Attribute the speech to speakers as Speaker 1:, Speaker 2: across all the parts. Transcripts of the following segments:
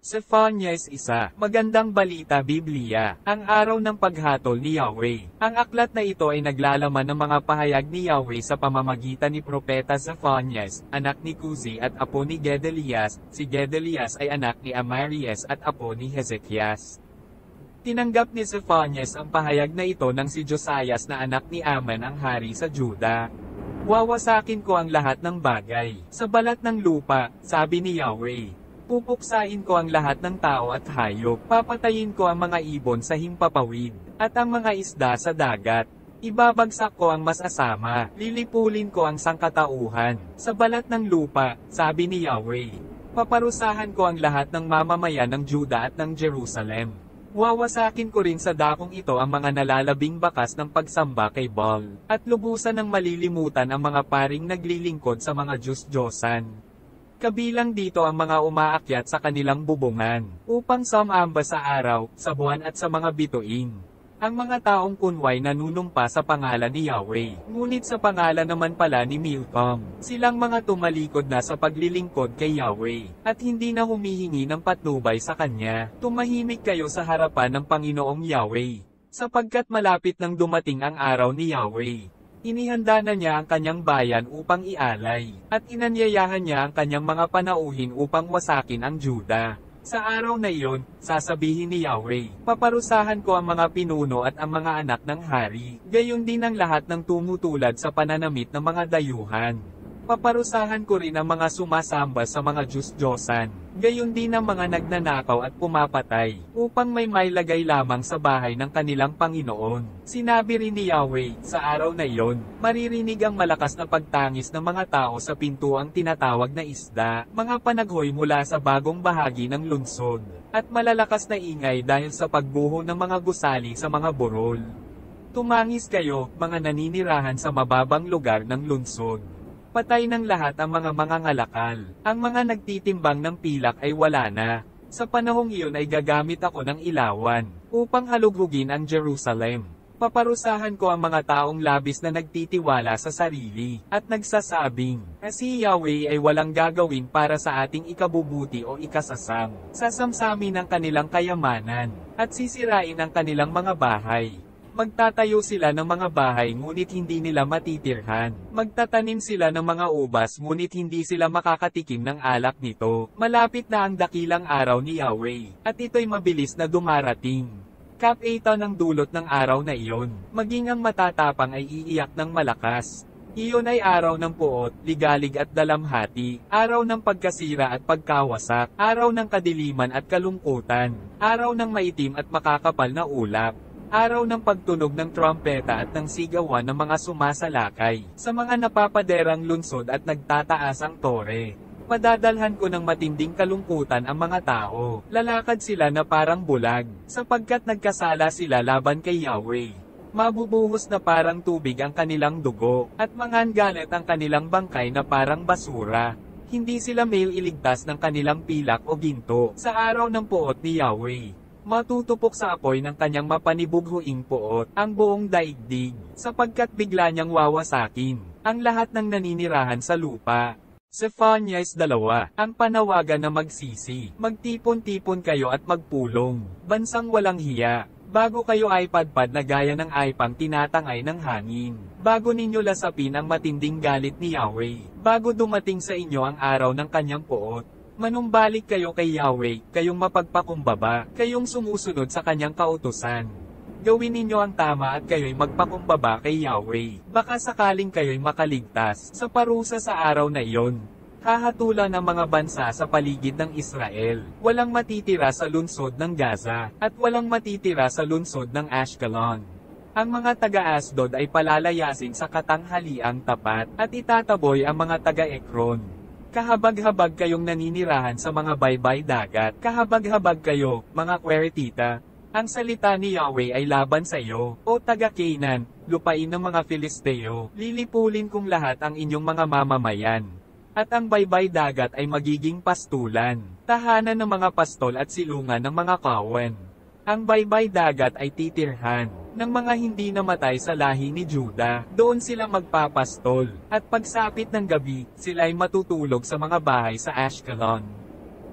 Speaker 1: Zephaniah 1, Magandang Balita Biblia, ang araw ng paghatol ni Yahweh. Ang aklat na ito ay naglalaman ng mga pahayag ni Yahweh sa pamamagitan ni Propeta Zephaniah, anak ni Cusi at apo ni Gedalias. Si Gedalias ay anak ni Amarias at apo ni Hezekias. Tinanggap ni Zephaniah ang pahayag na ito ng si Josias na anak ni Aman ang hari sa Juda. Wawasakin ko ang lahat ng bagay sa balat ng lupa, sabi ni Yahweh. Pupuksain ko ang lahat ng tao at hayop, papatayin ko ang mga ibon sa himpapawid, at ang mga isda sa dagat. Ibabagsak ko ang masasama, lilipulin ko ang sangkatauhan, sa balat ng lupa, sabi ni Yahweh. Paparusahan ko ang lahat ng mamamayan ng Juda at ng Jerusalem. Wawasakin ko rin sa dakong ito ang mga nalalabing bakas ng pagsamba kay Baal, at lubusan ng malilimutan ang mga paring naglilingkod sa mga Diyos-Diyosan. Kabilang dito ang mga umaakyat sa kanilang bubungan, upang sumamba sa araw, sa buwan at sa mga bituin. Ang mga taong kunway nanunumpa sa pangalan ni Yahweh, ngunit sa pangalan naman pala ni Milcom. Silang mga tumalikod na sa paglilingkod kay Yahweh, at hindi na humihingi ng patnubay sa Kanya. Tumahimik kayo sa harapan ng Panginoong Yahweh, sapagkat malapit nang dumating ang araw ni Yahweh. Inihanda na niya ang kanyang bayan upang ialay, at inanyayahan niya ang kanyang mga panauhin upang wasakin ang Juda. Sa araw na iyon, sasabihin ni Yahweh, paparusahan ko ang mga pinuno at ang mga anak ng hari, gayon din ang lahat ng tumutulad sa pananamit ng mga dayuhan. Paparusahan ko rin ang mga sumasamba sa mga Diyos-Diyosan, gayon din ang mga nagnanakaw at pumapatay, upang may mailagay lamang sa bahay ng kanilang Panginoon. Sinabi rin ni Yahweh, sa araw na iyon, maririnig ang malakas na pagtangis ng mga tao sa pintuang tinatawag na isda, mga panaghoy mula sa bagong bahagi ng lungsod, at malalakas na ingay dahil sa pagbuho ng mga gusali sa mga burol. Tumangis kayo, mga naninirahan sa mababang lugar ng lungsod. Patay ng lahat ang mga mangangalakal. Ang mga nagtitimbang ng pilak ay wala na. Sa panahong iyon ay gagamit ako ng ilawan, upang halughugin ang Jerusalem. Paparusahan ko ang mga taong labis na nagtitiwala sa sarili, at nagsasabing, si Yahweh ay walang gagawin para sa ating ikabubuti o ikasasam. Sasamsamin ang kanilang kayamanan, at sisirain ang kanilang mga bahay. Magtatayo sila ng mga bahay ngunit hindi nila matitirhan. Magtatanim sila ng mga ubas ngunit hindi sila makakatikim ng alak nito. Malapit na ang dakilang araw ni Yahweh, at ito'y mabilis na dumarating. Kapita ng dulot ng araw na iyon, maging ang matatapang ay iiyak ng malakas. Iyon ay araw ng puot, ligalig at dalamhati, araw ng pagkasira at pagkawasak, araw ng kadiliman at kalungkutan, araw ng maitim at makakapal na ulap. Araw ng pagtunog ng trumpeta at ng sigawan ng mga sumasalakay, sa mga napapaderang lungsod at nagtataasang tore. Padadalhan ko ng matinding kalungkutan ang mga tao, lalakad sila na parang bulag, sapagkat nagkasala sila laban kay Yahweh. Mabubuhos na parang tubig ang kanilang dugo, at mangangalit ang kanilang bangkay na parang basura. Hindi sila mailigtas ng kanilang pilak o ginto, sa araw ng puot ni Yahweh. Matutupok sa apoy ng kanyang mapanibughuing puot, ang buong daigdig, sapagkat bigla niyang wawasakin, ang lahat ng naninirahan sa lupa. Zephaniah 2, ang panawagan na magsisi, magtipon-tipon kayo at magpulong, bansang walang hiya, bago kayo ay padpad na gaya ng aipang tinatangay ng hangin, bago ninyo lasapin ang matinding galit ni Yahweh, bago dumating sa inyo ang araw ng kanyang puot. Manumbalik kayo kay Yahweh, kayong mapagpakumbaba, kayong sumusunod sa kanyang kautusan. Gawin ninyo ang tama at kayo'y magpakumbaba kay Yahweh. Baka sakaling kayo'y makaligtas sa parusa sa araw na iyon. Hahatulan ang mga bansa sa paligid ng Israel. Walang matitira sa lungsod ng Gaza, at walang matitira sa lungsod ng Ashkelon. Ang mga taga-Asdod ay palalayasin sa katanghaliang tapat, at itataboy ang mga taga-Ekron. Kahabag-habag kayong naninirahan sa mga baybay dagat. Kahabag-habag kayo, mga Queretita. Ang salita ni Yahweh ay laban sa iyo, o taga-Canaan, lupain ng mga Filisteo. Lilipulin kong lahat ang inyong mga mamamayan. At ang baybay dagat ay magiging pastulan, tahanan ng mga pastol at silungan ng mga kawan. Ang baybay dagat ay titirhan ng mga hindi namatay sa lahi ni Juda. Doon sila magpapastol, at pagsapit ng gabi, sila ay matutulog sa mga bahay sa Ashkelon.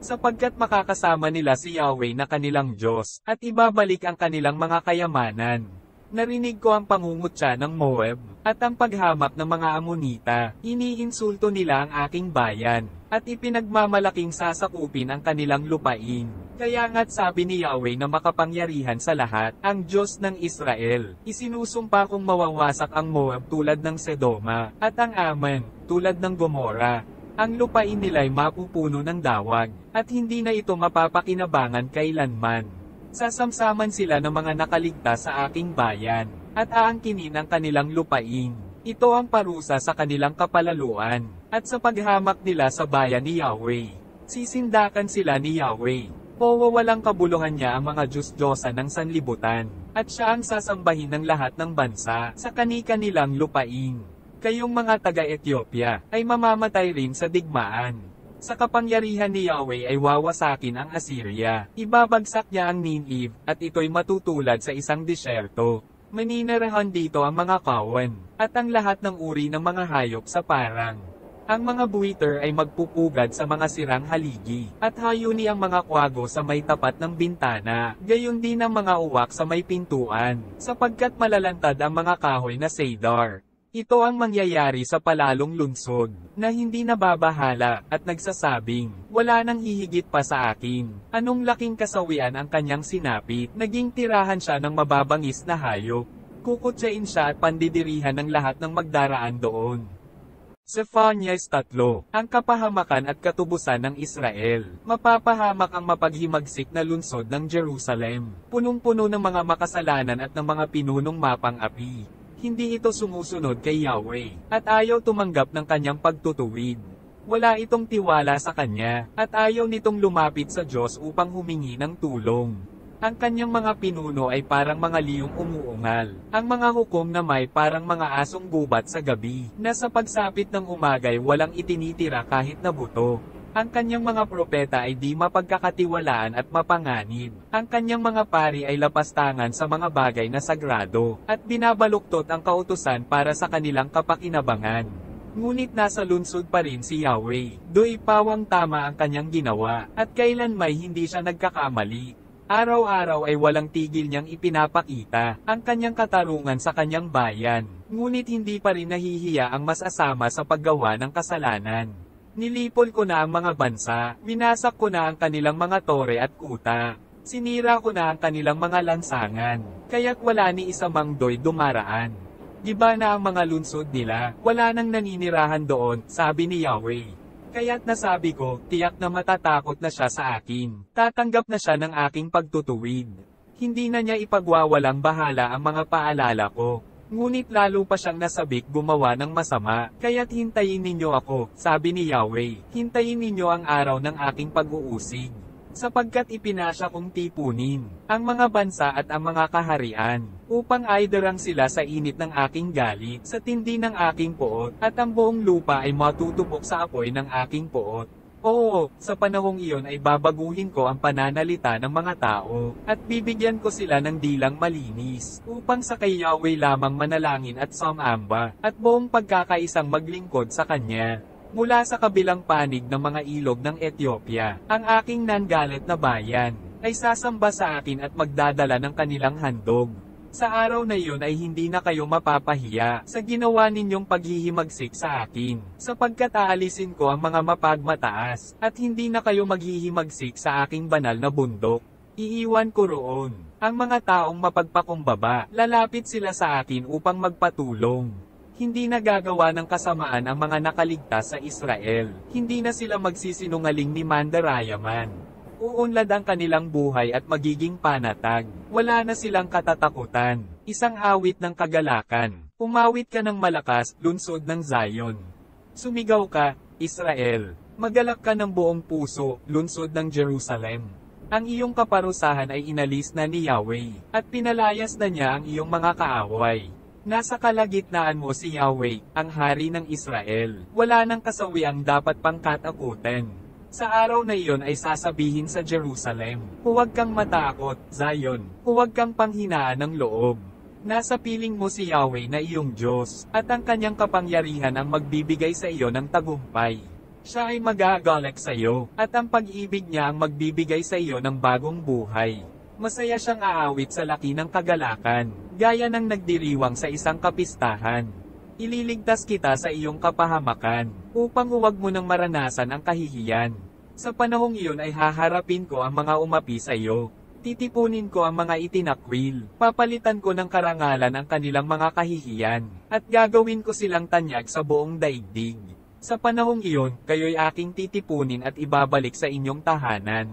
Speaker 1: sapagkat makakasama nila si Yahweh na kanilang Diyos, at ibabalik ang kanilang mga kayamanan. Narinig ko ang pangungutya ng Moab, at ang paghamak ng mga Amonita. Iniinsulto nila ang aking bayan, at ipinagmamalaking sasakupin ang kanilang lupain. Kaya nga't sabi ni Yahweh na makapangyarihan sa lahat, ang Diyos ng Israel, isinusumpa kong mawawasak ang Moab tulad ng Sedoma, at ang Aman, tulad ng Gomora. Ang lupain nila'y mapupuno ng dawag, at hindi na ito mapapakinabangan kailanman. Sasamsaman sila ng mga nakaligtas sa aking bayan, at aangkinin ang kanilang lupain. Ito ang parusa sa kanilang kapalaluan, at sa paghamak nila sa bayan ni Yahweh. Sisindakan sila ni Yahweh. Wawalang kabuluhan niya ang mga Diyos-Diyosa ng sanlibutan, at siya ang sasambahin ng lahat ng bansa sa kani-kanilang lupain. Kayong mga taga-Ethiopia ay mamamatay rin sa digmaan. Sa kapangyarihan ni Yahweh ay wawasakin ang Assyria. Ibabagsak niya ang Nineve, at ito'y matutulad sa isang disyerto. Maninirahan dito ang mga kawan, at ang lahat ng uri ng mga hayop sa parang. Ang mga buwiter ay magpupugad sa mga sirang haligi, at hayuni ang mga kwago sa may tapat ng bintana, gayon din ang mga uwak sa may pintuan, sapagkat malalantad ang mga kahoy na cedar. Ito ang mangyayari sa palalong lungsod, na hindi nababahala, at nagsasabing, wala nang hihigit pa sa akin. Anong laking kasawian ang kanyang sinapit, naging tirahan siya ng mababangis na hayop. Kukutsain siya at pandidirihan ng lahat ng magdaraan doon. Zephanias 3, ang kapahamakan at katubusan ng Israel. Mapapahamak ang mapaghimagsik na lungsod ng Jerusalem, punong-puno ng mga makasalanan at ng mga pinunong mapang-api. Hindi ito sumusunod kay Yahweh, at ayaw tumanggap ng kanyang pagtutuwid. Wala itong tiwala sa kanya, at ayaw nitong lumapit sa Diyos upang humingi ng tulong. Ang kanyang mga pinuno ay parang mga liyong umuungal. Ang mga hukom na may parang mga asong gubat sa gabi, na sa pagsapit ng umagay walang itinitira kahit na buto. Ang kanyang mga propeta ay di mapagkakatiwalaan at mapanganib. Ang kanyang mga pari ay lapastangan sa mga bagay na sagrado, at binabaluktot ang kautusan para sa kanilang kapakinabangan. Ngunit nasa lungsod pa rin si Yahweh, do'y pawang tama ang kanyang ginawa, at kailan may hindi siya nagkakamali. Araw-araw ay walang tigil niyang ipinapakita ang kanyang katarungan sa kanyang bayan, ngunit hindi pa rin nahihiya ang masasama sa paggawa ng kasalanan. Nilipol ko na ang mga bansa, winasak ko na ang kanilang mga tore at kuta. Sinira ko na ang kanilang mga lansangan, kaya't wala ni isa mang do'y dumaraan. Giba na ang mga lungsod nila, wala nang naninirahan doon, sabi ni Yahweh. Kaya't nasabi ko, tiyak na matatakot na siya sa akin. Tatanggap na siya ng aking pagtutuwid. Hindi na niya ipagwawalang bahala ang mga paalala ko. Ngunit lalo pa siyang nasabik gumawa ng masama, kaya't hintayin ninyo ako, sabi ni Yahweh. Hintayin ninyo ang araw ng aking pag-uusig, sapagkat ipinasya kong tipunin ang mga bansa at ang mga kaharian, upang aidarang sila sa init ng aking galit, sa tindi ng aking poot, at ang buong lupa ay matutubok sa apoy ng aking poot. Oo, sa panahong iyon ay babaguhin ko ang pananalita ng mga tao, at bibigyan ko sila ng dilang malinis, upang sa kay Yahweh lamang manalangin at sumamba, at buong pagkakaisang maglingkod sa Kanya. Mula sa kabilang panig ng mga ilog ng Ethiopia, ang aking nanggalit na bayan, ay sasamba sa akin at magdadala ng kanilang handog. Sa araw na iyon ay hindi na kayo mapapahiya sa ginawa ninyong paghihimagsik sa akin, sapagkat aalisin ko ang mga mapagmataas, at hindi na kayo maghihimagsik sa aking banal na bundok. Iiwan ko roon ang mga taong mapagpakumbaba, lalapit sila sa akin upang magpatulong. Hindi na gagawa ng kasamaan ang mga nakaligtas sa Israel, hindi na sila magsisinungaling ni Mandarayaman. Uunlad ang kanilang buhay at magiging panatag. Wala na silang katatakutan. Isang awit ng kagalakan. Umawit ka ng malakas, lungsod ng Zion. Sumigaw ka, Israel. Magalak ka ng buong puso, lungsod ng Jerusalem. Ang iyong kaparusahan ay inalis na ni Yahweh, at pinalayas na niya ang iyong mga kaaway. Nasa kalagitnaan mo si Yahweh, ang hari ng Israel. Wala nang kasawiang dapat pang katakutan. Sa araw na iyon ay sasabihin sa Jerusalem, huwag kang matakot, Zion, huwag kang panghinaan ng loob. Nasa piling mo si Yahweh na iyong Diyos, at ang kanyang kapangyarihan ang magbibigay sa iyo ng tagumpay. Siya ay magagalak sa iyo, at ang pag-ibig niya ang magbibigay sa iyo ng bagong buhay. Masaya siyang aawit sa laki ng kagalakan, gaya ng nagdiriwang sa isang kapistahan. Ililigtas kita sa iyong kapahamakan, upang huwag mo nang maranasan ang kahihiyan. Sa panahong iyon ay haharapin ko ang mga umapi sa iyo. Titipunin ko ang mga itinakwil, papalitan ko ng karangalan ang kanilang mga kahihiyan, at gagawin ko silang tanyag sa buong daigdig. Sa panahong iyon, kayo'y aking titipunin at ibabalik sa inyong tahanan.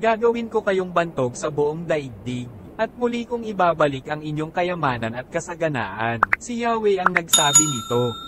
Speaker 1: Gagawin ko kayong bantog sa buong daigdig, at muli kong ibabalik ang inyong kayamanan at kasaganaan. Si Yahweh ang nagsabi nito.